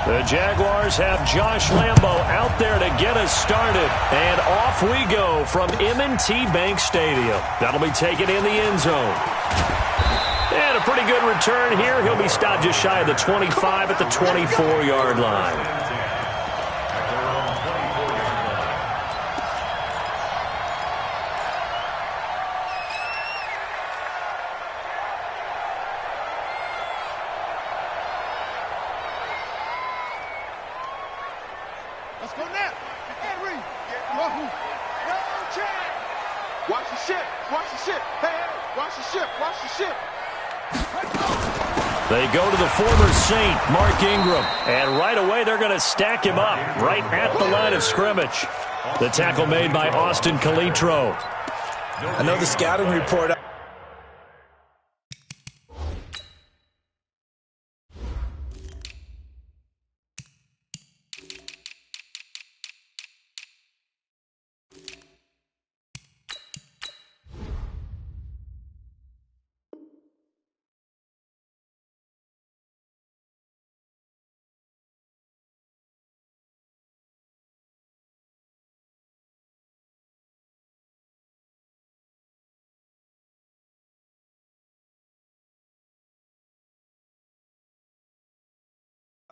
The Jaguars have Josh Lambo out there to get us started. And off we go from M&T Bank Stadium. That'll be taken in the end zone. And a pretty good return here. He'll be stopped just shy of the 25 at the 24-yard line. Let's go now. Henry. Watch the ship. Watch the ship. Hey, watch the ship. Watch the ship. They go to the former Saint, Mark Ingram. And right away, they're going to stack him up right at the line of scrimmage. The tackle made by Austin Calitro. I know the scouting report.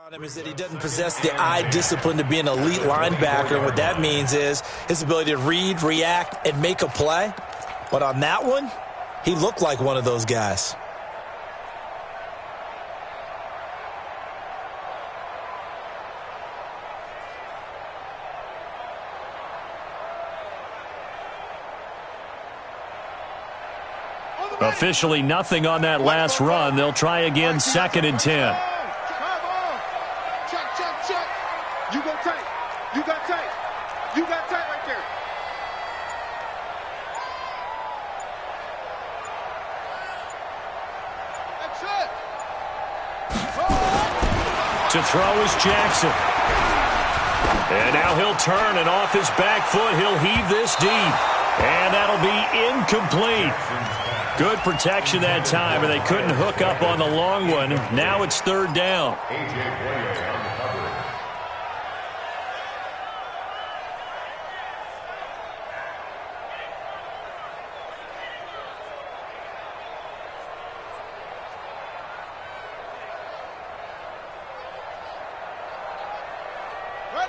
On him is that he doesn't possess the eye discipline to be an elite linebacker, and what that means is his ability to read, react, and make a play. But on that one, he looked like one of those guys. Officially nothing on that last run. They'll try again, 2nd and 10. You go tight. You got tight. You got tight right there. That's it. To throw is Jackson. And now he'll turn, and off his back foot, he'll heave this deep. And that'll be incomplete. Good protection that time, and they couldn't hook up on the long one. Now it's 3rd down.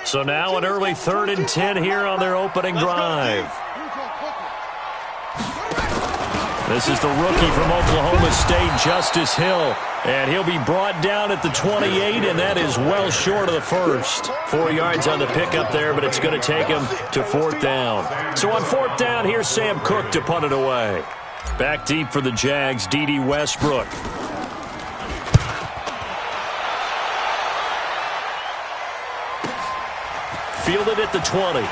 So now an early 3rd and 10 here on their opening drive. This is the rookie from Oklahoma State, Justice Hill. And he'll be brought down at the 28, and that is well short of the first. 4 yards on the pickup there, but it's going to take him to 4th down. So on 4th down, here's Sam Cook to punt it away. Back deep for the Jags, D.D. Westbrook. Fielded at the 20.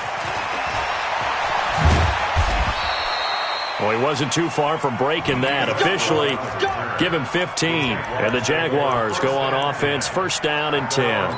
Well, he wasn't too far from breaking that. Officially, give him 15. And the Jaguars go on offense, 1st down and 10.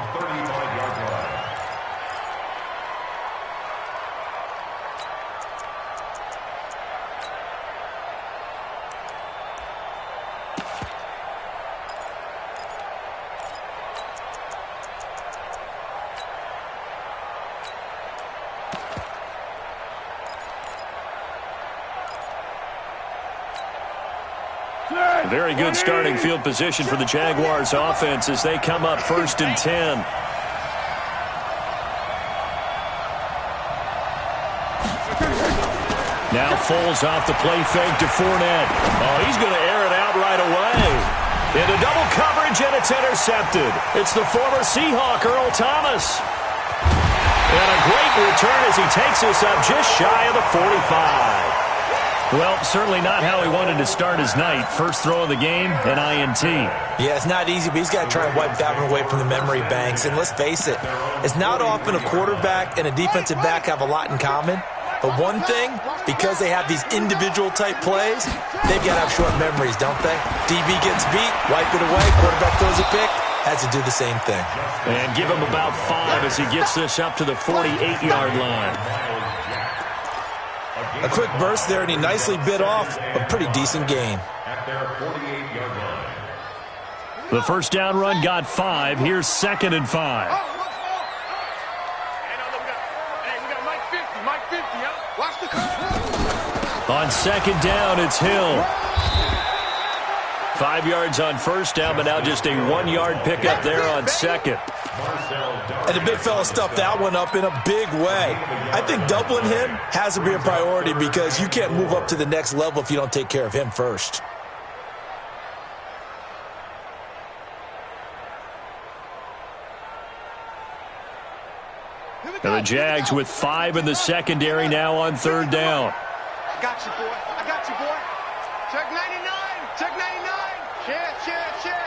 Very good starting field position for the Jaguars offense as they come up 1st and 10. Now Foles off the play fake to Fournette. Oh, he's going to air it out right away. Into double coverage, and it's intercepted. It's the former Seahawk, Earl Thomas. And a great return as he takes us up just shy of the 45. Well, certainly not how he wanted to start his night. First throw of the game, an INT. Yeah, it's not easy, but he's got to try and wipe that one away from the memory banks. And let's face it, it's not often a quarterback and a defensive back have a lot in common. But one thing, because they have these individual type plays, they've got to have short memories, don't they? DB gets beat, wipe it away, quarterback throws a pick, has to do the same thing. And give him about 5 as he gets this up to the 48-yard line. A quick burst there, and he nicely bit off a pretty decent gain. At their 48-yard The first down run got 5. Here's 2nd and 5. Hey, we got Mike 50, Mike 50, huh? Watch the curve. On 2nd down, it's Hill. 5 yards on first down, but now just a 1-yard pickup there on 2nd. And the big fella stuffed that one up in a big way. I think doubling him has to be a priority because you can't move up to the next level if you don't take care of him first. And the Jags with 5 in the secondary now on 3rd down. I got you, boy. I got you, boy. Check 99. Check 99. Check.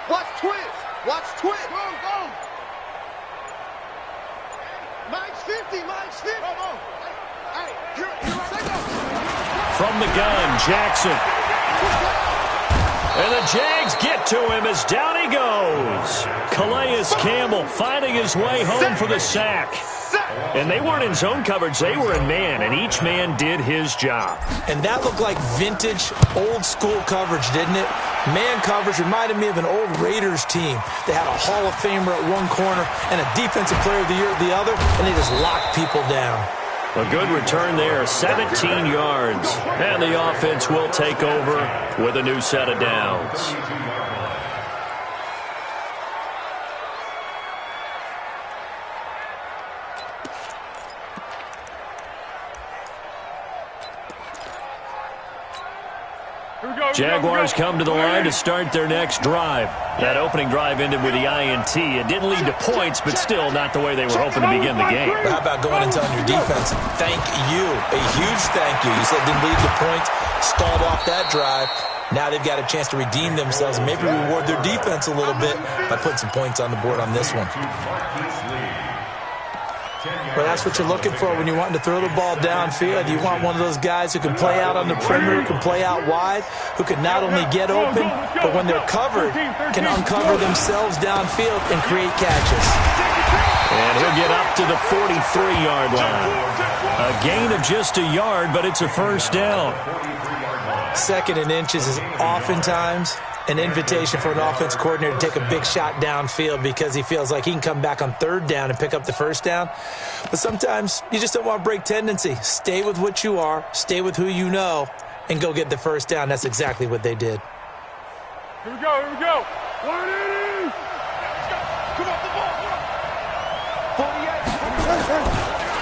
Watch twist. Watch twist. Go. Mike's 50. Mike's 50. Hey, here I go. From the gun, Jackson. And the Jags get to him as down he goes. Calais Campbell finding his way home for the sack. And they weren't in zone coverage. They were in man, and each man did his job. And that looked like vintage, old-school coverage, didn't it? Man coverage reminded me of an old Raiders team. They had a Hall of Famer at one corner and a Defensive Player of the Year at the other, and they just locked people down. A good return there, 17 yards. And the offense will take over with a new set of downs. Jaguars come to the line to start their next drive. That opening drive ended with the INT. It didn't lead to points, but still not the way they were hoping to begin the game. How about going and telling your defense, thank you, a huge thank you. You said it didn't lead to points, stalled off that drive. Now they've got a chance to redeem themselves and maybe reward their defense a little bit by putting some points on the board on this one. Well, that's what you're looking for when you're wanting to throw the ball downfield. You want one of those guys who can play out on the perimeter, can play out wide, who can not only get open, but when they're covered, can uncover themselves downfield and create catches. And he'll get up to the 43-yard line. A gain of just a yard, but it's a first down. 2nd and inches is oftentimes an invitation for an offense coordinator to take a big shot downfield because he feels like he can come back on 3rd down and pick up the first down. But sometimes you just don't want to break tendency. Stay with what you are, stay with who you know, and go get the first down. That's exactly what they did. Here we go. 180. Let's go. Come on, the ball.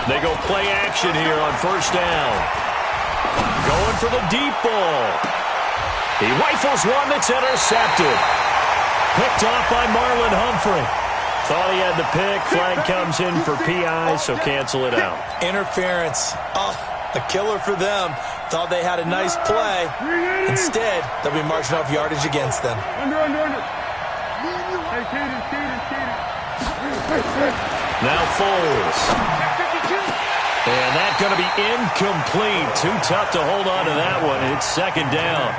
48. They go play action here on first down. Going for the deep ball. He rifles one that's intercepted. Picked off by Marlon Humphrey. Thought he had the pick. Flag comes in for PI, so cancel it out. Interference. Oh, a killer for them. Thought they had a nice play. Instead, they'll be marching off yardage against them. Under. Now Foles. And that's going to be incomplete. Too tough to hold on to that one. It's 2nd down.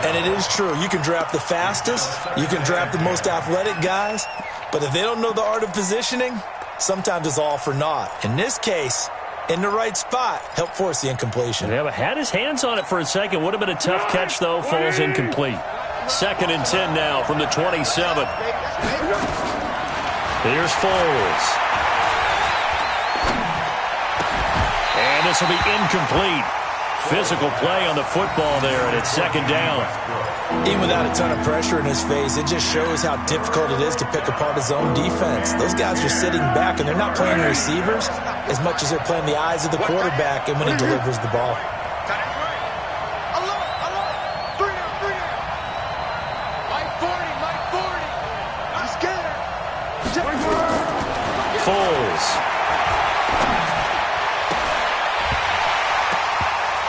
And it is true. You can draft the fastest. You can draft the most athletic guys. But if they don't know the art of positioning, sometimes it's all for naught. In this case, in the right spot, help force the incompletion. Yeah, but had his hands on it for a second. Would have been a tough catch, though. Falls incomplete. 2nd and 10 now from the 27. Here's Foles. And this will be incomplete. Physical play on the football there, and it's 2nd down. Even without a ton of pressure in his face, it just shows how difficult it is to pick apart his own defense. Those guys are sitting back, and they're not playing receivers as much as they're playing the eyes of the quarterback and when he delivers the ball. Foles.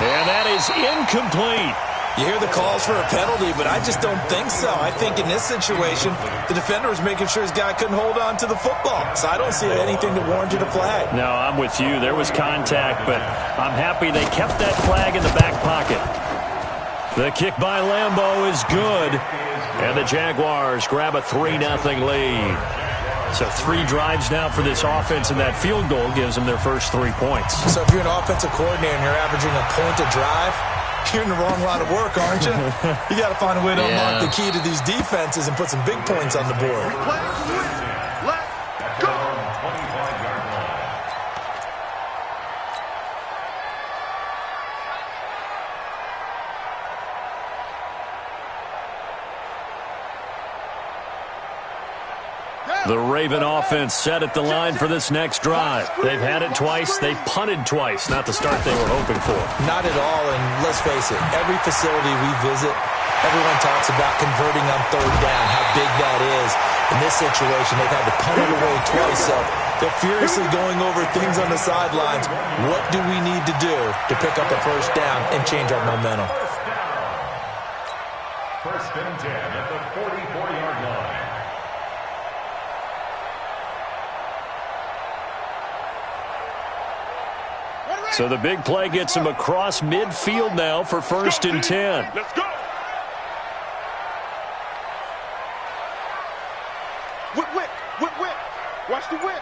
And that is incomplete. You hear the calls for a penalty, but I just don't think so. I think in this situation, the defender was making sure his guy couldn't hold on to the football. So I don't see anything that warranted a flag. No, I'm with you. There was contact, but I'm happy they kept that flag in the back pocket. The kick by Lambeau is good. And the Jaguars grab a 3-0 lead. So 3 drives now for this offense, and that field goal gives them their first 3 points. So if you're an offensive coordinator and you're averaging a point a drive, You're in the wrong line of work, aren't you? You got to find a way to unlock the key to these defenses and put some big points on the board. Let's go. The Raven offense set at the line for this next drive. They've had it twice. They've punted twice. Not the start they were hoping for. Not at all, and let's face it, every facility we visit, everyone talks about converting on third down, how big that is. In this situation, they've had to punt it away twice, so they're furiously going over things on the sidelines. What do we need to do to pick up a first down and change our momentum? First and 10 at the 44-yard line. So the big play gets him across midfield now for first and 10. Let's go. Whip. Watch the whip.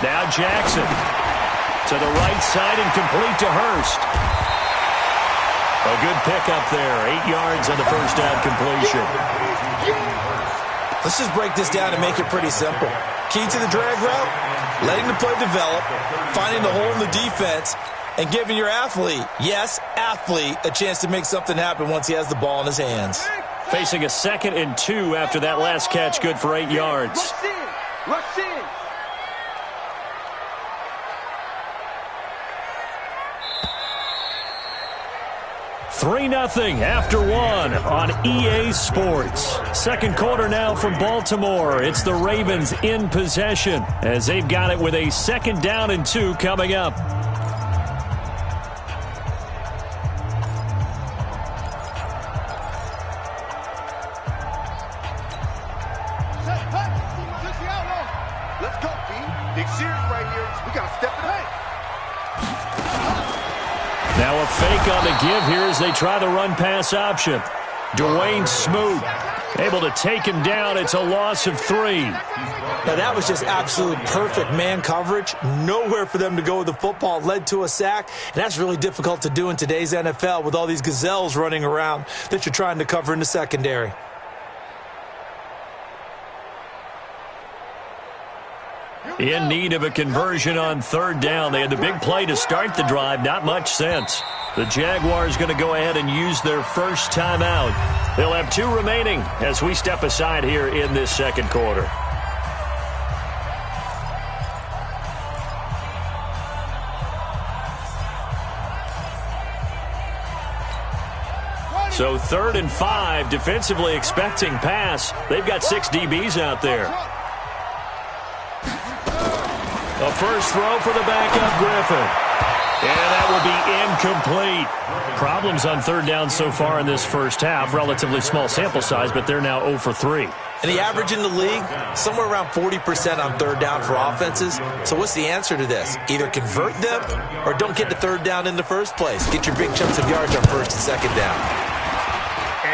Now Jackson to the right side and complete to Hurst. A good pickup there. 8 yards on the first down completion. Let's just break this down and make it pretty simple. Key to the drag route, letting the play develop, finding the hole in the defense, and giving your athlete, yes, athlete, a chance to make something happen once he has the ball in his hands. Facing a 2nd and 2 after that last catch, good for 8 yards. Rush in. 3-0 after 1 on EA Sports. Second quarter now from Baltimore. It's the Ravens in possession as they've got it with a 2nd down and 2 coming up. Let's go, B. Big series right here. We got to step it up. Now a fake on the give here as they try the run-pass option. Dwayne Smoot able to take him down. It's a loss of 3. Now that was just absolute perfect man coverage. Nowhere for them to go with the football. Led to a sack. And that's really difficult to do in today's NFL with all these gazelles running around that you're trying to cover in the secondary. In need of a conversion on 3rd down. They had the big play to start the drive. Not much sense. The Jaguars going to go ahead and use their first timeout. They'll have 2 remaining as we step aside here in this second quarter. So 3rd and 5, defensively expecting pass. They've got 6 DBs out there. A first throw for the backup, Griffin. And that will be incomplete. Problems on 3rd down so far in this first half. Relatively small sample size, but they're now 0 for 3. And the average in the league, somewhere around 40% on 3rd down for offenses. So what's the answer to this? Either convert them or don't get to 3rd down in the first place. Get your big chunks of yards on 1st and 2nd down.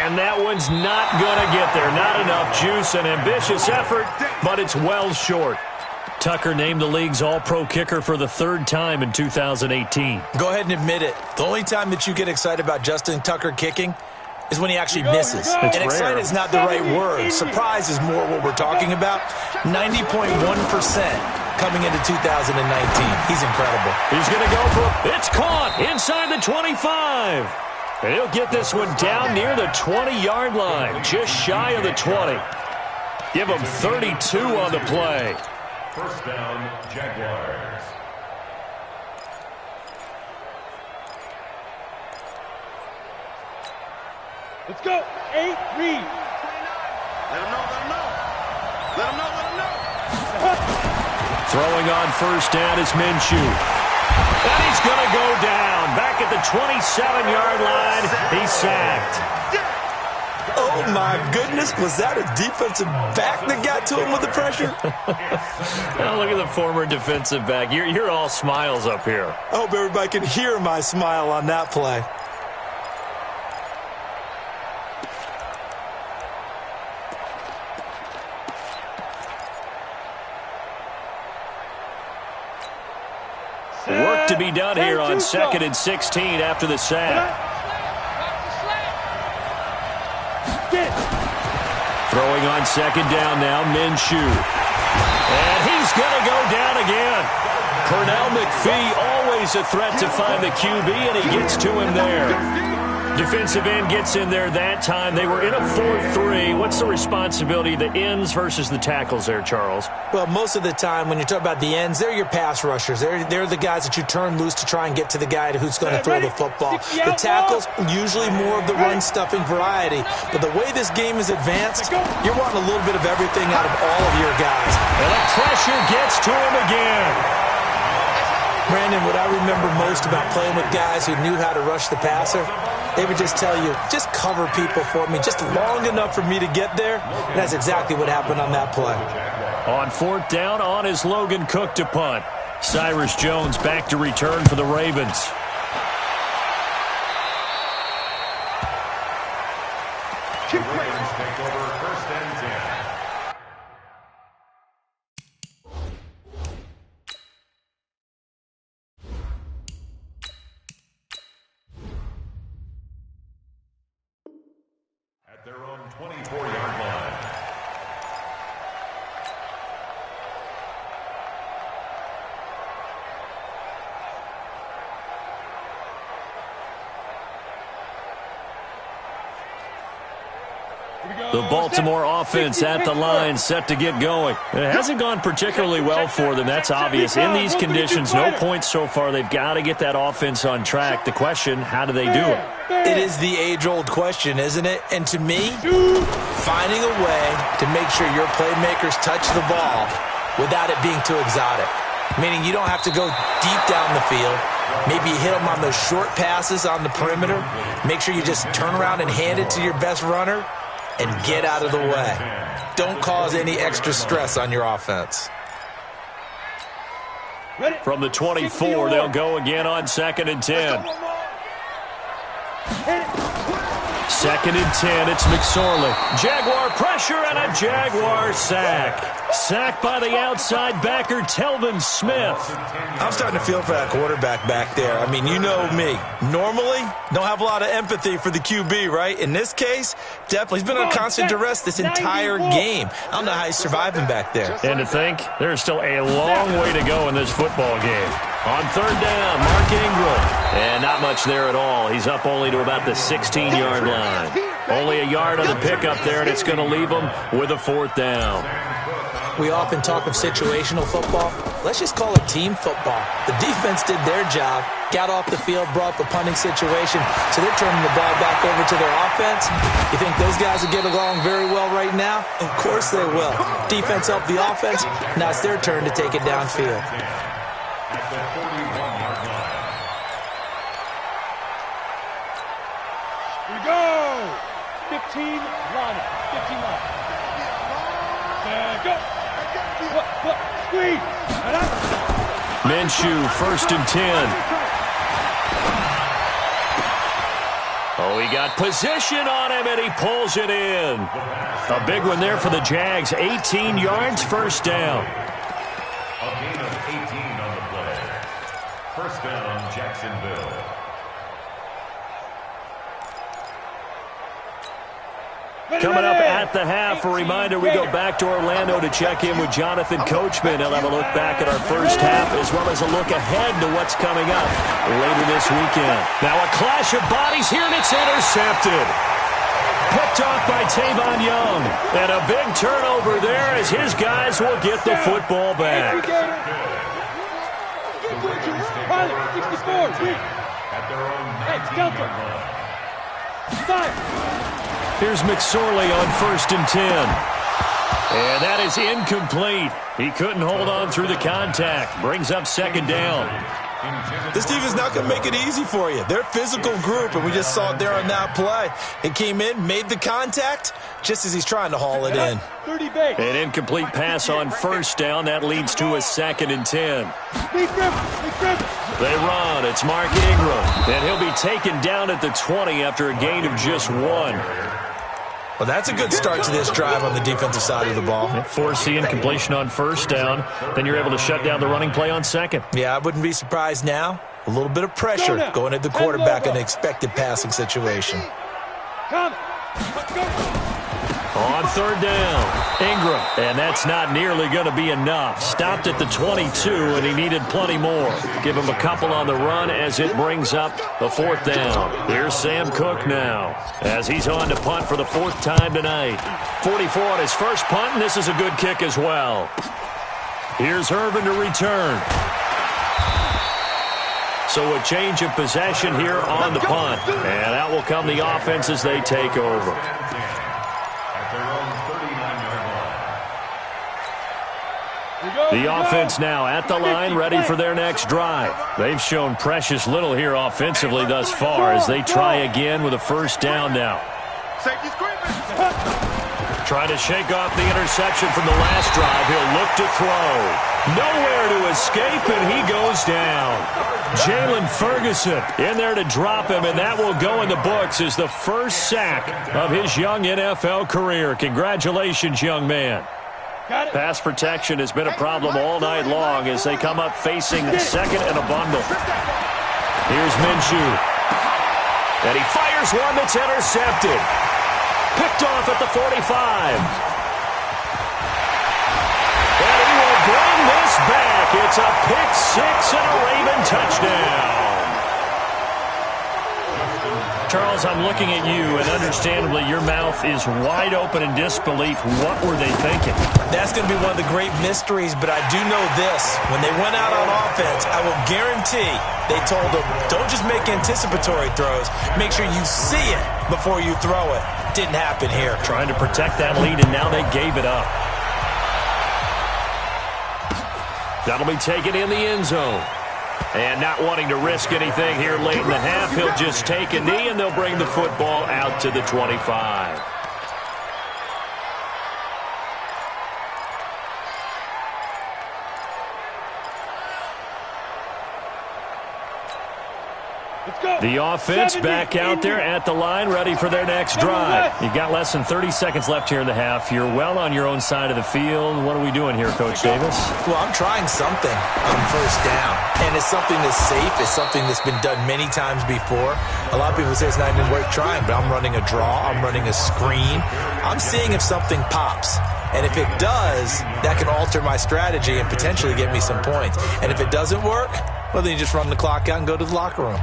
And that one's not going to get there. Not enough juice, an ambitious effort, but it's well short. Tucker named the league's all-pro kicker for the 3rd time in 2018. Go ahead and admit it. The only time that you get excited about Justin Tucker kicking is when he actually misses. And excited is not the right word. Surprise is more what we're talking about. 90.1% coming into 2019. He's incredible. He's going to go for it. It's caught inside the 25. And he'll get this one down near the 20-yard line, just shy of the 20. Give him 32 on the play. First down, Jaguars. Let's go. 8, read. Let him know. Throwing on first down is Minshew. And he's going to go down. Back at the 27-yard line, he's sacked. Oh, my goodness. Was that a defensive back that got to him with the pressure? Oh, look at the former defensive back. You're all smiles up here. I hope everybody can hear my smile on that play. Worked to be done here on 2nd and 16 after the sack. Throwing on 2nd down now, Minshew. And he's going to go down again. Pernell McPhee, always a threat to find the QB, and he gets to him there. Defensive end gets in there that time. They were in a 4-3. What's the responsibility of the ends versus the tackles there, Charles? Well, most of the time when you talk about the ends, they're your pass rushers. They're the guys that you turn loose to try and get to the guy who's going to throw the football. The tackles, usually more of the run-stuffing variety. But the way this game is advanced, you're wanting a little bit of everything out of all of your guys. And the pressure gets to him again. Brandon, what I remember most about playing with guys who knew how to rush the passer, they would just tell you, just cover people for me, just long enough for me to get there. And that's exactly what happened on that play. On 4th down, on is Logan Cook to punt. Cyrus Jones back to return for the Ravens. The Ravens take over 1st and 10. At their own 24-yard line. The Baltimore offense at the line, set to get going. It hasn't gone particularly well for them, that's obvious. In these conditions, no points so far. They've got to get that offense on track. The question, how do they do it? It is the age-old question, isn't it? And to me, finding a way to make sure your playmakers touch the ball without it being too exotic. Meaning you don't have to go deep down the field. Maybe you hit them on those short passes on the perimeter. Make sure you just turn around and hand it to your best runner and get out of the way. Don't cause any extra stress on your offense. From the 24, they'll go again on 2nd and 10. 2nd and 10, it's McSorley. Jaguar pressure and a Jaguar sack. Sacked by the outside backer, Telvin Smith. I'm starting to feel for that quarterback back there. I mean, you know me. Normally, don't have a lot of empathy for the QB, right? In this case, definitely. He's been on constant duress this entire game. I don't know how he's surviving back there. And to think, there's still a long way to go in this football game. On 3rd down, Mark Ingram. And not much there at all. He's up only to about the 16-yard line. Only a yard on the pickup there, and it's going to leave him with a 4th down. We often talk of situational football. Let's just call it team football. The defense did their job, got off the field, brought the punting situation, so they're turning the ball back over to their offense. You think those guys will get along very well right now? Of course they will. Defense helped the offense. Now it's their turn to take it downfield. At the 41-yard line. Here we go. 15 line. 15 line. Go. Squeeze. Minshew, 1st and 10. Oh, he got position on him, and he pulls it in. A big one there for the Jags. 18 yards, 1st down. A gain of 18 on the play. 1st down, Jacksonville. Coming up at the half, a reminder, we go back to Orlando to check in with Jonathan Coachman. He'll have a look back at our first half as well as a look ahead to what's coming up later this weekend. Now a clash of bodies here, and it's intercepted. Picked off by Tavon Young. And a big turnover there as his guys will get the football back. At their own 19-yard line. Here's McSorley on 1st and 10. And that is incomplete. He couldn't hold on through the contact. Brings up 2nd down. This team is not going to make it easy for you. They're a physical group, and we just saw it there on that play. It came in, made the contact, just as he's trying to haul it in. An incomplete pass on 1st down. That leads to a 2nd and 10. They run. It's Mark Ingram. And he'll be taken down at the 20 after a gain of just 1. Well, that's a good start to this drive on the defensive side of the ball. Forcing incompletion on first down. Then you're able to shut down the running play on second. Yeah, I wouldn't be surprised now. A little bit of pressure going at the quarterback in an expected passing situation. On third down, Ingram. And that's not nearly going to be enough. Stopped at the 22, and he needed plenty more. Give him a couple on the run as it brings up the fourth down. Here's Sam Cook now as he's on to punt for the fourth time tonight. 44 on his first punt, and this is a good kick as well. Here's Irvin to return. So a change of possession here on the punt. And out will come the offense as they take over. The offense now at the line, ready for their next drive. They've shown precious little here offensively thus far as they try again with a first down now. Trying to shake off the interception from the last drive. He'll look to throw. Nowhere to escape, and he goes down. Jalen Ferguson in there to drop him, and that will go in the books as the first sack of his young NFL career. Congratulations, young man. Pass protection has been a problem all night long as they come up facing second and a bundle. Here's Minshew. And he fires one that's intercepted. Picked off at the 45. And he will bring this back. It's a pick six and a Raven touchdown. Charles, I'm looking at you, and understandably your mouth is wide open in disbelief. What were they thinking? That's going to be one of the great mysteries, but I do know this. When they went out on offense, I will guarantee they told them, don't just make anticipatory throws. Make sure you see it before you throw it. Didn't happen here. Trying to protect that lead, and now they gave it up. That'll be taken in the end zone. And not wanting to risk anything here late in the half, he'll just take a knee, and they'll bring the football out to the 25. The offense back out there at the line, ready for their next drive. You've got less than 30 seconds left here in the half. You're well on your own side of the field. What are we doing here, Coach Davis? Well, I'm trying something on first down, and it's something that's safe. It's something that's been done many times before. A lot of people say it's not even worth trying, but I'm running a draw. I'm running a screen. I'm seeing if something pops. And if it does, that can alter my strategy and potentially get me some points. And if it doesn't work, well, then you just run the clock out and go to the locker room.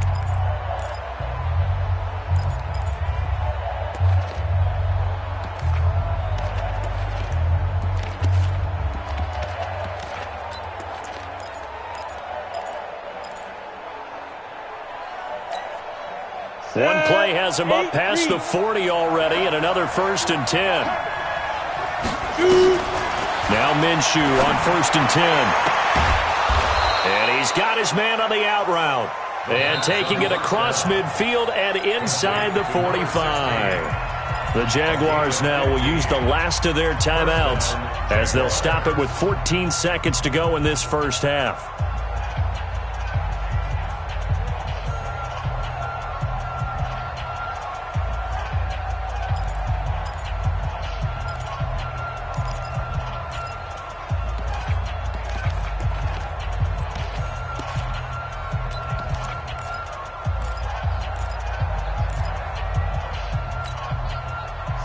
One play has him up past the 40 already, and another 1st and 10. Now Minshew on 1st and 10. And he's got his man on the out route. And taking it across midfield and inside the 45. The Jaguars now will use the last of their timeouts as they'll stop it with 14 seconds to go in this first half.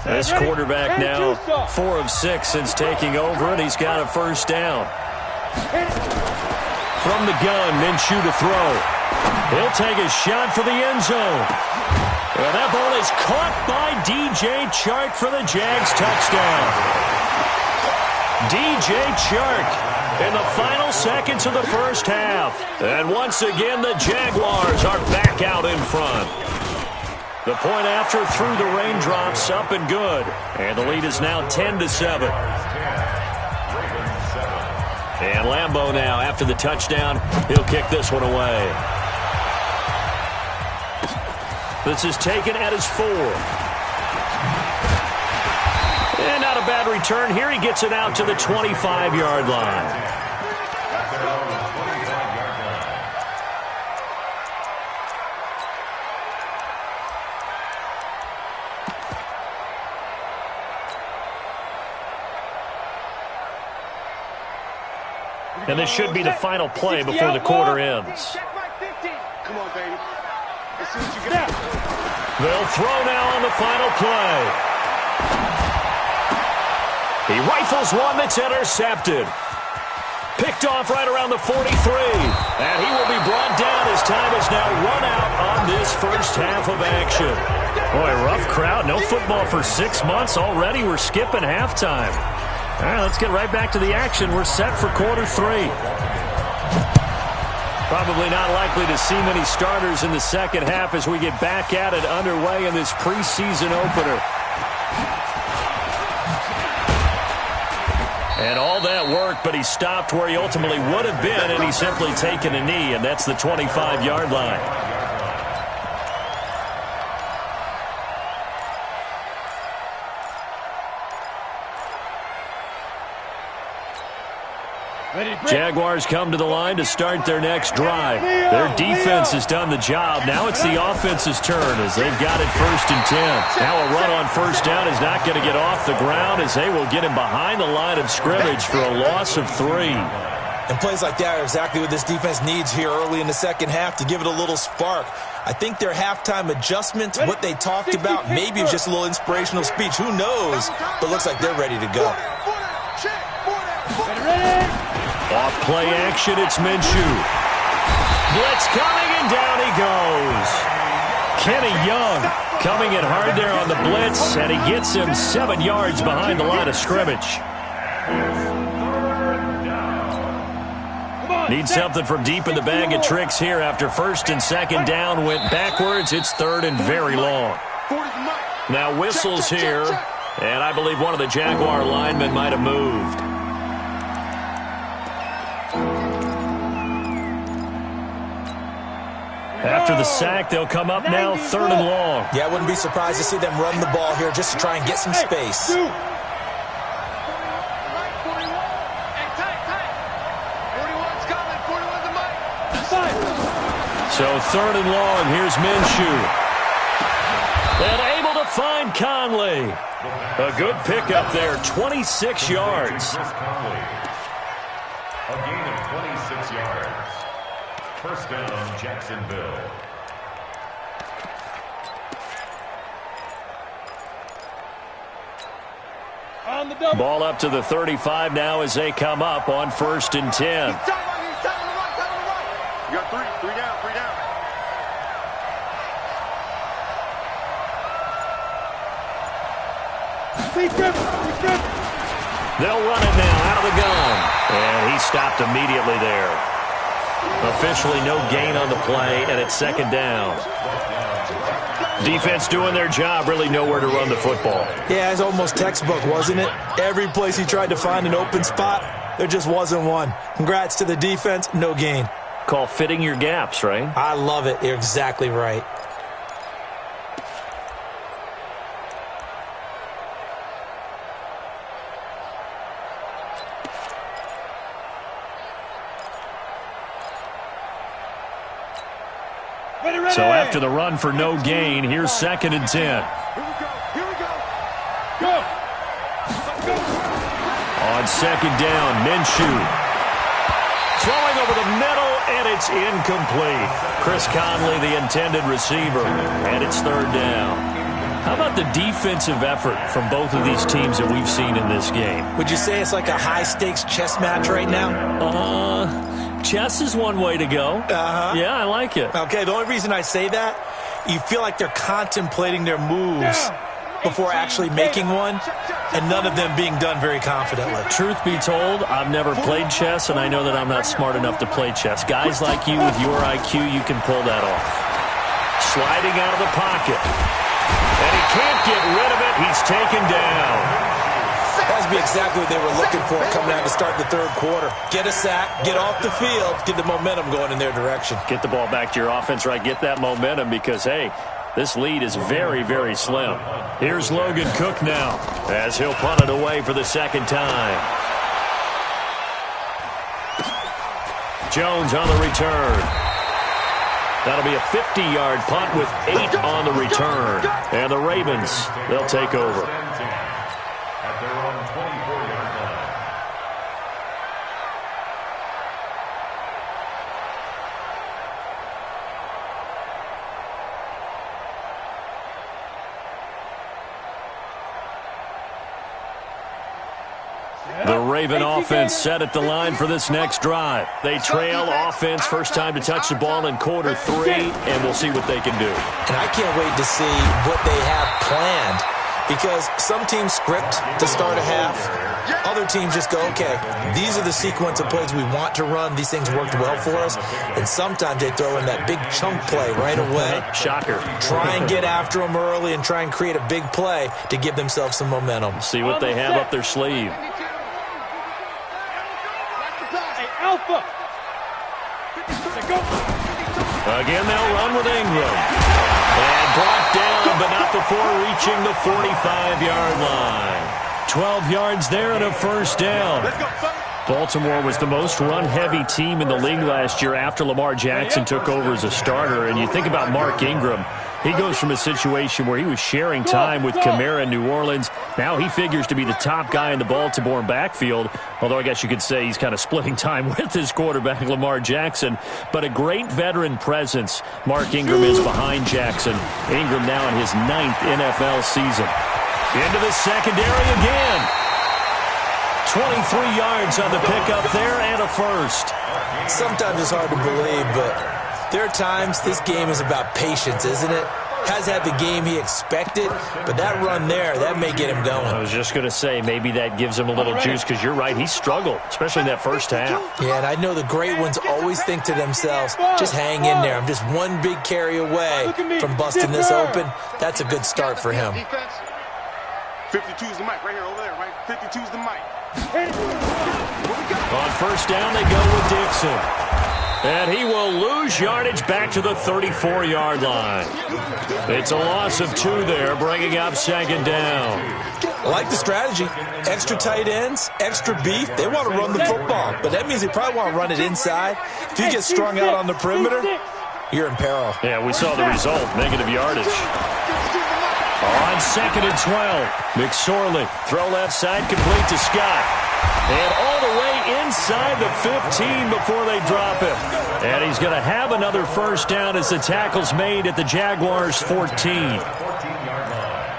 This quarterback now 4 of 6 since taking over, and he's got a first down. From the gun, Minshew to throw. He'll take a shot for the end zone. And that ball is caught by DJ Chark for the Jags touchdown. DJ Chark in the final seconds of the first half. And once again, the Jaguars are back out in front. The point after through the raindrops, up and good. And the lead is now 10-7. And Lambeau now, after the touchdown, he'll kick this one away. This is taken at his 4. And not a bad return here. He gets it out to the 25-yard line. And this should be the final play before the quarter ends. Come on, baby. Let's see what you got. They'll throw now on the final play. He rifles one that's intercepted. Picked off right around the 43. And he will be brought down as time is now run out on this first half of action. Boy, rough crowd. No football for 6 months. Already we're skipping halftime. All right, let's get right back to the action. We're set for quarter 3. Probably not likely to see many starters in the second half as we get back at it underway in this preseason opener. And all that work, but he stopped where he ultimately would have been, and he's simply taken a knee, and that's the 25-yard line. Jaguars come to the line to start their next drive. Their defense has done the job. Now it's the offense's turn as they've got it 1st and 10. Now a run on first down is not going to get off the ground as they will get him behind the line of scrimmage for a loss of 3. And plays like that are exactly what this defense needs here early in the second half to give it a little spark. I think their halftime adjustment, what they talked about, maybe it was just a little inspirational speech. Who knows? But looks like they're ready to go. Off play action, it's Minshew. Blitz coming, and down he goes. Kenny Young coming in hard there on the blitz, and he gets him 7 yards behind the line of scrimmage. Need something from deep in the bag of tricks here after 1st and 2nd down went backwards. It's 3rd and very long. Now whistles here, and I believe one of the Jaguar linemen might have moved. After the sack, they'll come up now 3rd and long. Yeah, I wouldn't be surprised to see them run the ball here just to try and get some space. So 3rd and long, here's Minshew. And able to find Conley. A good pickup there, 26 yards. A gain of 26 yards. First down, Jacksonville. Ball up to the 35 now as they come up on 1st and 10. You got 3 down, 3 down. They'll run it now out of the gun. And he stopped immediately there. Officially no gain on the play, and it's 2nd down. Defense doing their job, really nowhere to run the football. Yeah, it's almost textbook, wasn't it? Every place he tried to find an open spot, there just wasn't one. Congrats to the defense, no gain. Call fitting your gaps, right? I love it. You're exactly right. So after the run for no gain, here's 2nd and 10. Here we go. Go. On 2nd down, Minshew. Throwing over the middle, and it's incomplete. Chris Conley, the intended receiver, and it's 3rd down. How about the defensive effort from both of these teams that we've seen in this game? Would you say it's like a high-stakes chess match right now? Chess is one way to go. Yeah, I like it. Okay, the only reason I say that, you feel like they're contemplating their moves before actually making one, and none of them being done very confidently. Truth be told, I've never played chess, and I know that I'm not smart enough to play chess. Guys like you with your IQ, you can pull that off. Sliding out of the pocket. And he can't get rid of it. He's taken down. That would be exactly what they were looking for coming out to start the 3rd quarter. Get a sack, get off the field, get the momentum going in their direction. Get the ball back to your offense, right? Get that momentum because, hey, this lead is very, very slim. Here's Logan Cook now as he'll punt it away for the 2nd time. Jones on the return. That'll be a 50-yard punt with 8 on the return. And the Ravens, they'll take over. At their own 24-yard line. The Raven offense set at the line for this next drive. They trail offense first time to touch the ball in quarter 3, and we'll see what they can do. And I can't wait to see what they have planned, because some teams script to start a half. Other teams just go, okay, these are the sequence of plays we want to run. These things worked well for us. And sometimes they throw in that big chunk play right away. Shocker. Try and get after them early and try and create a big play to give themselves some momentum. See what they have up their sleeve. Hey, Alpha. Go. Again, they'll run with Ingram. And brought down, but not before reaching the 45-yard line. 12 yards there and a first down. Baltimore was the most run-heavy team in the league last year after Lamar Jackson took over as a starter. And you think about Mark Ingram. He goes from a situation where he was sharing time with Kamara in New Orleans. Now he figures to be the top guy in the Baltimore backfield, although I guess you could say he's kind of splitting time with his quarterback, Lamar Jackson. But a great veteran presence. Mark Ingram is behind Jackson. Ingram now in his 9th NFL season. Into the secondary again. 23 yards on the pickup there and a first. Sometimes it's hard to believe, but there are times this game is about patience, isn't it? Has had the game he expected, but that run there, that may get him going. I was just going to say, maybe that gives him a little juice, because you're right, he struggled, especially in that first half. Yeah, and I know the great ones always think to themselves, just hang in there. I'm just one big carry away from busting this open. That's a good start for him. 52's the mic right here, over there, right? 52's the mic. On first down, they go with Dixon. And he will lose yardage back to the 34-yard line. It's a loss of 2 there, bringing up second down. I like the strategy. Extra tight ends, extra beef. They want to run the football, but that means they probably want to run it inside. If you get strung out on the perimeter, you're in peril. Yeah, we saw the result, negative yardage. On second and 12, McSorley, throw left side, complete to Scott. And all the way inside the 15 before they drop him. And he's going to have another first down as the tackle's made at the Jaguars' 14.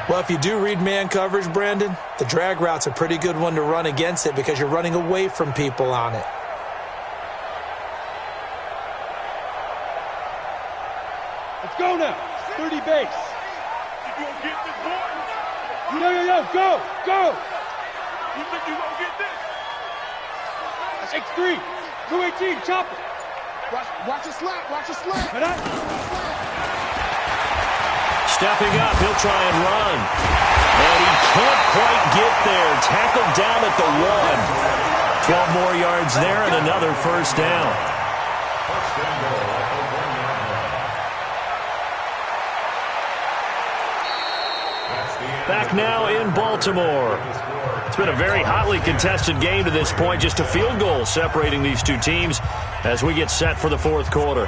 Well, if you do read man coverage, Brandon, the drag route's a pretty good one to run against it because you're running away from people on it. Let's go now. 30 base. Yo, go, go! You think you gonna get this? X3, 218, chopper. Watch the slap, watch the slap. Stepping up, he'll try and run. And he can't quite get there. Tackled down at the 1. 12 more yards there and another first down. Back now in Baltimore. It's been a very hotly contested game to this point. Just a field goal separating these two teams as we get set for the fourth quarter.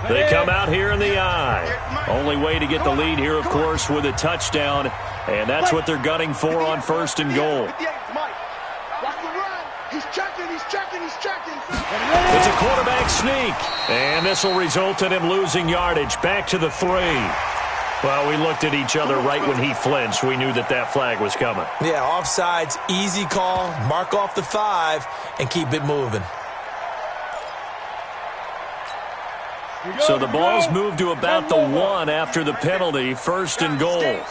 They come out here in the eye. Only way to get the lead here, of course, with a touchdown. And that's what they're gunning for on first and goal. It's a quarterback sneak. And this will result in him losing yardage back to the 3. Well, we looked at each other right when he flinched. We knew that that flag was coming. Yeah, offsides, easy call, mark off the 5, and keep it moving. So the ball's moved to about the 1 after the penalty, first and goal. They'll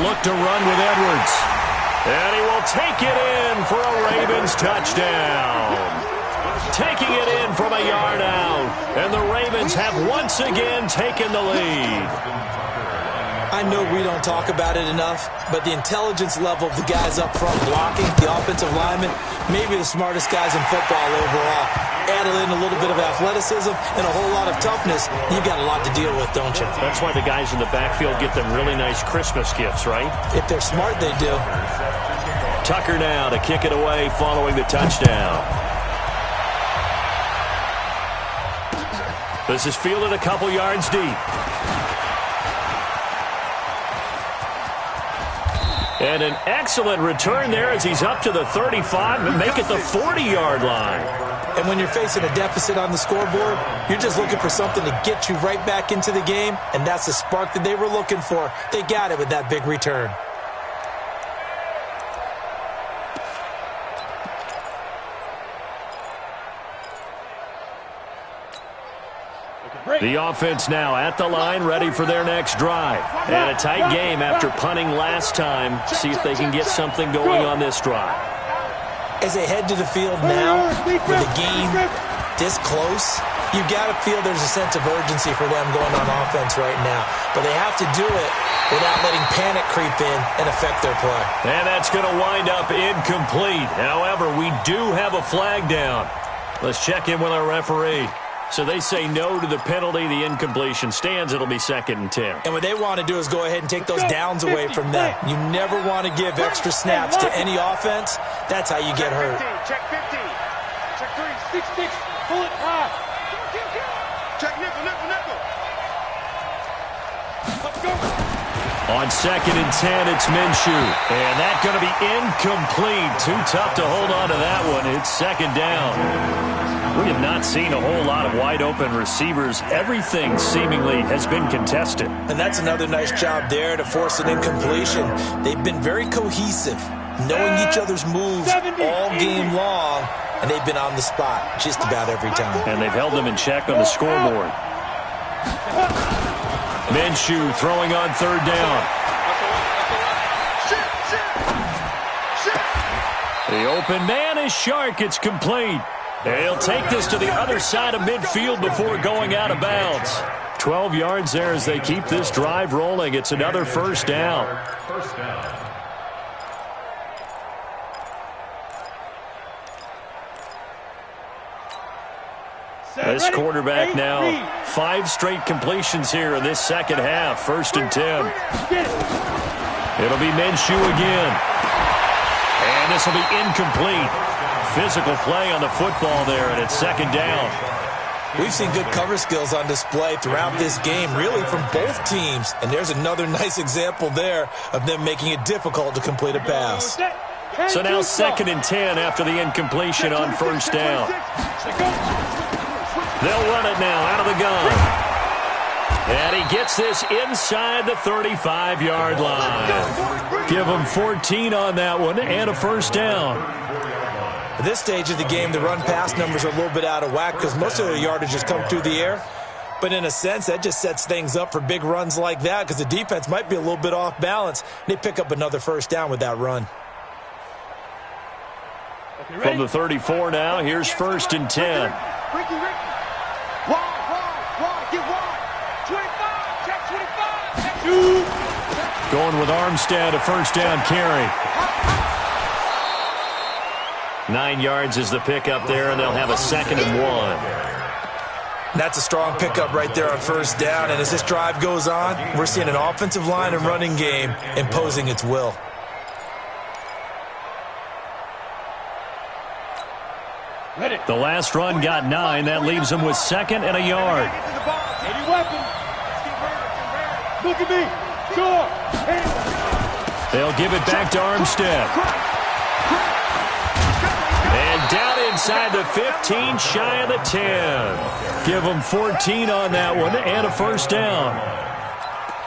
look to run with Edwards. And he will take it in for a Ravens touchdown. Taking it in from a yard out. And the Ravens have once again taken the lead. I know we don't talk about it enough, but the intelligence level of the guys up front blocking, the offensive linemen, maybe the smartest guys in football overall. Add in a little bit of athleticism and a whole lot of toughness, you've got a lot to deal with, don't you? That's why the guys in the backfield get them really nice Christmas gifts, right? If they're smart, they do. Tucker now to kick it away following the touchdown. This is fielded a couple yards deep. And an excellent return there as he's up to the 35 and make it the 40-yard line. And when you're facing a deficit on the scoreboard, you're just looking for something to get you right back into the game, and that's the spark that they were looking for. They got it with that big return. The offense now at the line, ready for their next drive. And a tight game after punting last time. See if they can get something going on this drive. As they head to the field now, with the game this close, you've got to feel there's a sense of urgency for them going on offense right now. But they have to do it without letting panic creep in and affect their play. And that's going to wind up incomplete. However, we do have a flag down. Let's check in with our referee. So they say no to the penalty. The incompletion stands. It'll be 2nd and 10. And what they want to do is go ahead and take those downs away from them. You never want to give extra snaps to any offense. That's how you get hurt. Check 50. Check 3. 6-6. Pull it high. Check nickel, nickel, nickel. Let's go. On 2nd and 10, it's Minshew. And that's going to be incomplete. Too tough to hold on to that one. It's 2nd down. We have not seen a whole lot of wide-open receivers. Everything seemingly has been contested. And that's another nice job there to force an incompletion. They've been very cohesive, knowing each other's moves all game long, and they've been on the spot just about every time. And they've held them in check on the scoreboard. Minshew throwing on 3rd down. The open man is Shark. It's complete. He'll take this to the other side of midfield before going out of bounds. 12 yards there as they keep this drive rolling. It's another 1st down. First down. This quarterback now, 5 straight completions here in this 2nd half. 1st and 10. It'll be Minshew again. And this will be incomplete. Physical play on the football there, and it's 2nd down. We've seen good cover skills on display throughout this game, really from both teams. And there's another nice example there of them making it difficult to complete a pass. So now 2nd and 10 after the incompletion on 1st down. They'll run it now out of the gun. And he gets this inside the 35-yard line. Give him 14 on that one and a 1st down. At this stage of the game, the run-pass numbers are a little bit out of whack because most of their yardage has come through the air. But in a sense, that just sets things up for big runs like that because the defense might be a little bit off balance. They pick up another 1st down with that run. From the 34 now, here's 1st and 10. Ricky. Wide, get wide. 25, check 25. Going with Armstead, a 1st down carry. 9 yards is the pickup there, and they'll have a 2nd and 1. That's a strong pickup right there on 1st down. And as this drive goes on, we're seeing an offensive line and running game imposing its will. The last run got 9. That leaves them with 2nd and a yard. Any weapon. Look at me. Sure. They'll give it back to Armstead. And down inside the 15, shy of the 10. Give them 14 on that one and a 1st down.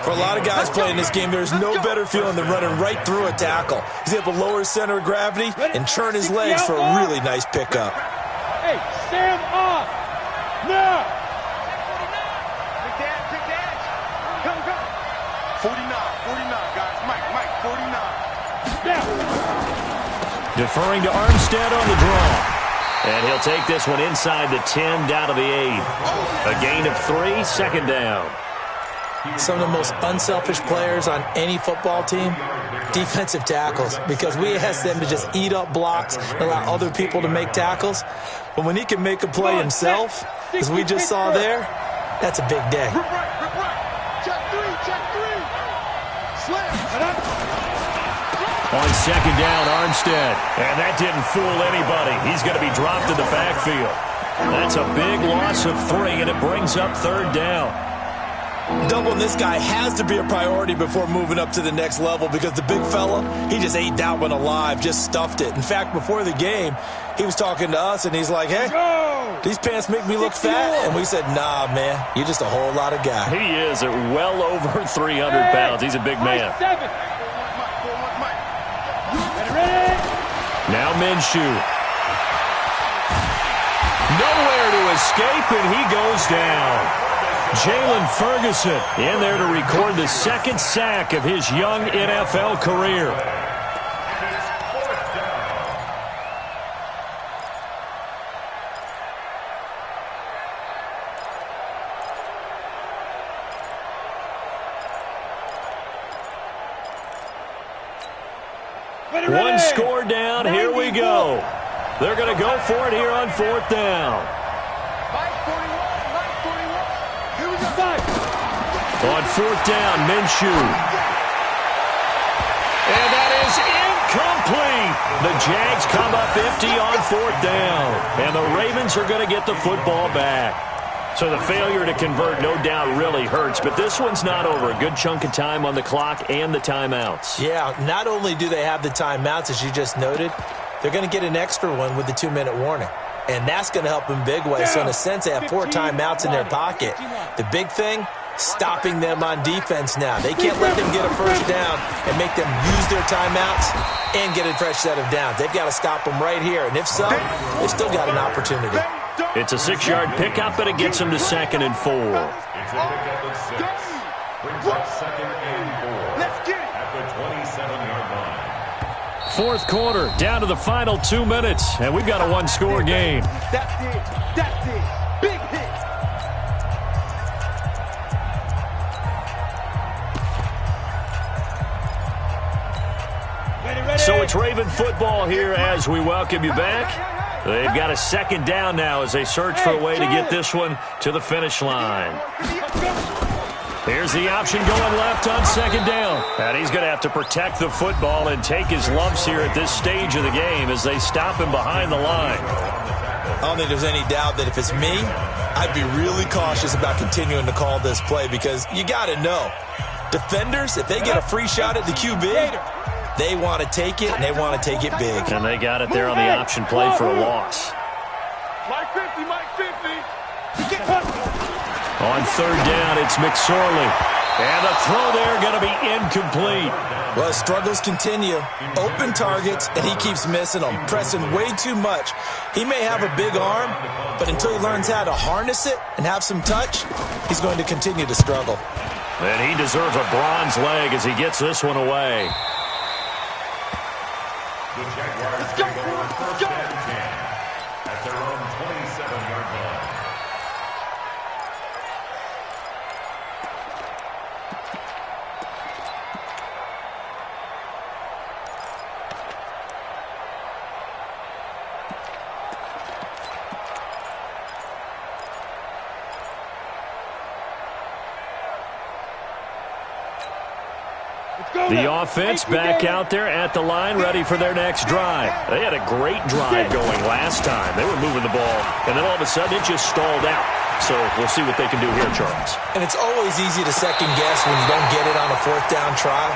For a lot of guys playing this game, there's no better feeling than running right through a tackle. He's able to lower his center of gravity and turn his legs for a really nice pickup. Hey, stand up. Now. Big dash. Come. 49, guys. Mike, 49. Now. Deferring to Armstead on the draw. And he'll take this one inside the 10, down to the 8. A gain of 3, 2nd down. Some of the most unselfish players on any football team, defensive tackles, because we ask them to just eat up blocks and allow other people to make tackles. But when he can make a play himself, as we just saw there, that's a big day. Check 3. Slam. On 2nd down, Armstead. And that didn't fool anybody. He's going to be dropped in the backfield. That's a big loss of 3, and it brings up 3rd down. Doubling this guy has to be a priority before moving up to the next level because the big fella, he just ate that one alive, just stuffed it. In fact, before the game, he was talking to us, and he's like, hey, these pants make me look fat. And we said, nah, man, you're just a whole lot of guy. He is at well over 300 pounds. He's a big man. Now Minshew. Nowhere to escape, and he goes down. Jalen Ferguson in there to record the second sack of his young NFL career. One score down. Here we go. They're going to go for it here on fourth down. On fourth down, Minshew. And that is incomplete. The Jags come up empty on fourth down. And the Ravens are going to get the football back. So the failure to convert, no doubt, really hurts. But this one's not over. A good chunk of time on the clock and the timeouts. Yeah, not only do they have the timeouts, as you just noted, they're going to get an extra one with the 2-minute warning. And that's going to help in big ways. So in a sense, they have 4 timeouts in their pocket. The big thing, stopping them on defense now. They can't let them get a first down and make them use their timeouts and get a fresh set of downs. They've got to stop them right here. And if so, they've still got an opportunity. It's a 6-yard pickup, but it gets them to 2nd and 4. It's a pickup of 6. Brings up 2nd and 4. Let's get it. At the 27-yard line. Fourth quarter, down to the final 2 minutes, and we've got a one-score game. That's it. That's it. Big hit. So it's Raven football here as we welcome you back. They've got a second down now as they search for a way to get this one to the finish line. Here's the option going left on second down. And he's going to have to protect the football and take his lumps here at this stage of the game as they stop him behind the line. I don't think there's any doubt that if it's me, I'd be really cautious about continuing to call this play because you got to know, defenders, if they get a free shot at the QB, they want to take it, and they want to take it big. And they got it there on the option play for a loss. Mike 50, Mike 50. On third down, it's McSorley. And the throw there going to be incomplete. Well, his struggles continue. Open targets, and he keeps missing them, pressing way too much. He may have a big arm, but until he learns how to harness it and have some touch, he's going to continue to struggle. And he deserves a bronze leg as he gets this one away. The Jaguars take over first and 10 at their own 27-yard line. The offense back out there at the line, ready for their next drive. They had a great drive going last time. They were moving the ball, and then all of a sudden it just stalled out. So we'll see what they can do here, Charles. And it's always easy to second guess when you don't get it on a fourth down try.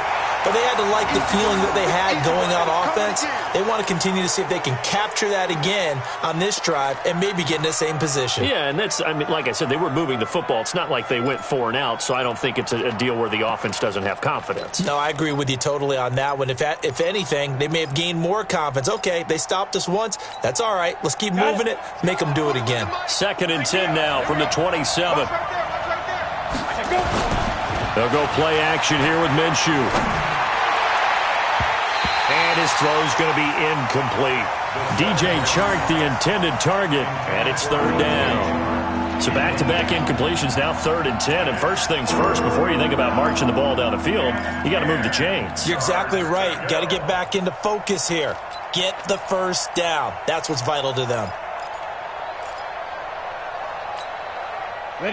But they had to like the feeling that they had going on offense. They want to continue to see if they can capture that again on this drive and maybe get in the same position. Yeah, and that's, I mean, like I said, they were moving the football. It's not like they went 4 and out, so I don't think it's a deal where the offense doesn't have confidence. No, I agree with you totally on that one. If anything, they may have gained more confidence. Okay, they stopped us once. That's all right. Let's keep moving it. Make them do it again. 2nd and 10 now from the 27. They'll go play action here with Minshew. And his throw's going to be incomplete. DJ Chark, the intended target, and it's third down. So back-to-back incompletions, now 3rd and 10. And first things first, before you think about marching the ball down the field, you got to move the chains. You're exactly right. Got to get back into focus here. Get the first down. That's what's vital to them.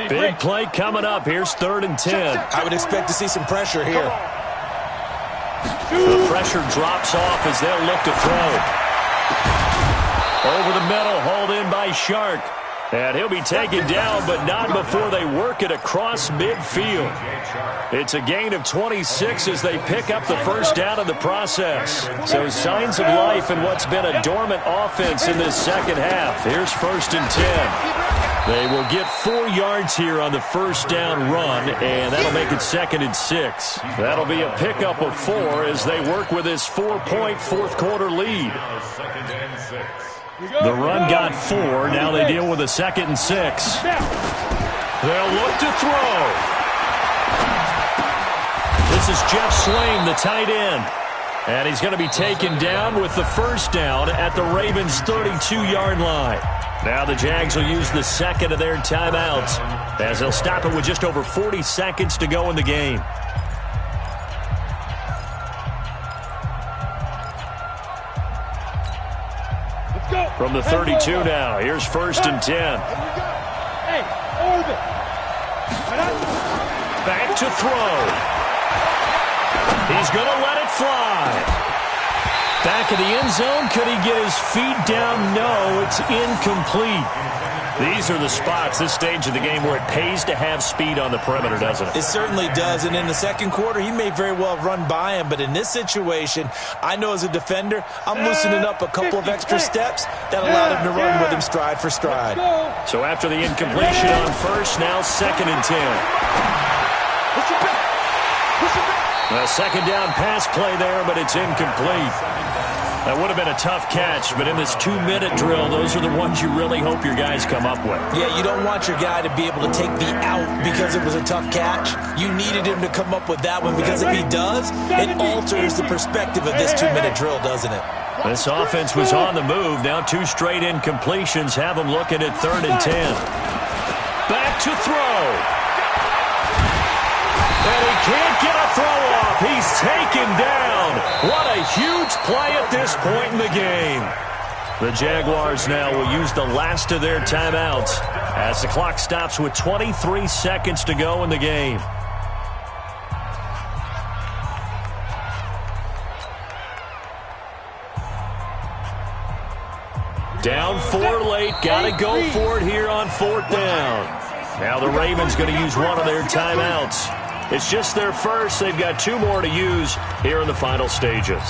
Big play coming up. Here's 3rd and 10. I would expect to see some pressure here. The pressure drops off as they'll look to throw. Over the middle, hauled in by Chark. And he'll be taken down, but not before they work it across midfield. It's a gain of 26 as they pick up the first down in the process. So signs of life in what's been a dormant offense in this second half. Here's 1st and 10. They will get 4 yards here on the first down run, and that'll make it 2nd and 6. That'll be a pickup of 4 as they work with this 4-point fourth-quarter lead. The run got 4. Now they deal with a 2nd and 6. They'll look to throw. This is Jeff Swain, the tight end. And he's going to be taken down with the first down at the Ravens' 32-yard line. Now the Jags will use the second of their timeouts as they'll stop it with just over 40 seconds to go in the game. Let's go. From the 32 now, here's 1st and 10. Hey, orbit. Back to throw. He's going to let it fly. Back in the end zone. Could he get his feet down? No, it's incomplete. These are the spots, this stage of the game, where it pays to have speed on the perimeter, doesn't it? It certainly does, and in the second quarter, he may very well have run by him, but in this situation, I know as a defender, I'm loosening up a couple of extra steps that allowed him to run with him stride for stride. So after the incompletion on first, now 2nd and 10. Push it back. Push it back. A second down pass play there, but it's incomplete. That would have been a tough catch, but in this 2-minute drill, those are the ones you really hope your guys come up with. Yeah, you don't want your guy to be able to take the out because it was a tough catch. You needed him to come up with that one because if he does, it alters the perspective of this 2-minute drill, doesn't it? This offense was on the move. Now 2 straight incompletions have them looking at 3rd and 10. Back to throw. And he can't get a throw off. He's taken down. What a huge play at this point in the game. The Jaguars now will use the last of their timeouts as the clock stops with 23 seconds to go in the game. Down 4 late. Got to go for it here on 4th down. Now the Ravens going to use one of their timeouts. It's just their first. They've got 2 more to use here in the final stages.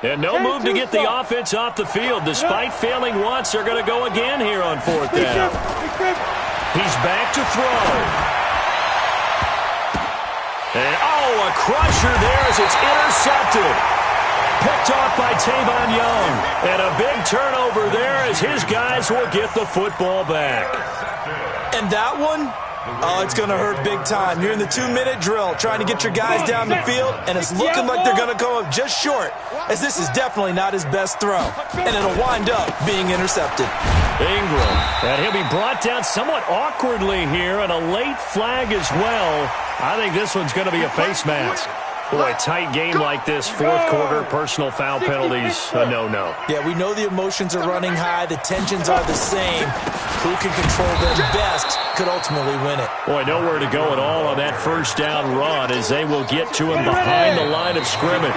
And no move to get the offense off the field. Despite failing once, they're going to go again here on 4th down. He's back to throw. And, a crusher there as it's intercepted. Picked off by Tavon Young. And a big turnover there as his guys will get the football back. And that one, it's going to hurt big time. You're in the 2-minute drill trying to get your guys down the field, and it's looking like they're going to come up just short, as this is definitely not his best throw. And it'll wind up being intercepted. Ingram. And he'll be brought down somewhat awkwardly here, and a late flag as well. I think this one's going to be a face mask. Boy, a tight game like this, 4th quarter, personal foul penalties, a no-no. Yeah, we know the emotions are running high. The tensions are the same. Who can control them best could ultimately win it. Boy, nowhere to go at all on that 1st down run as they will get to him behind the line of scrimmage.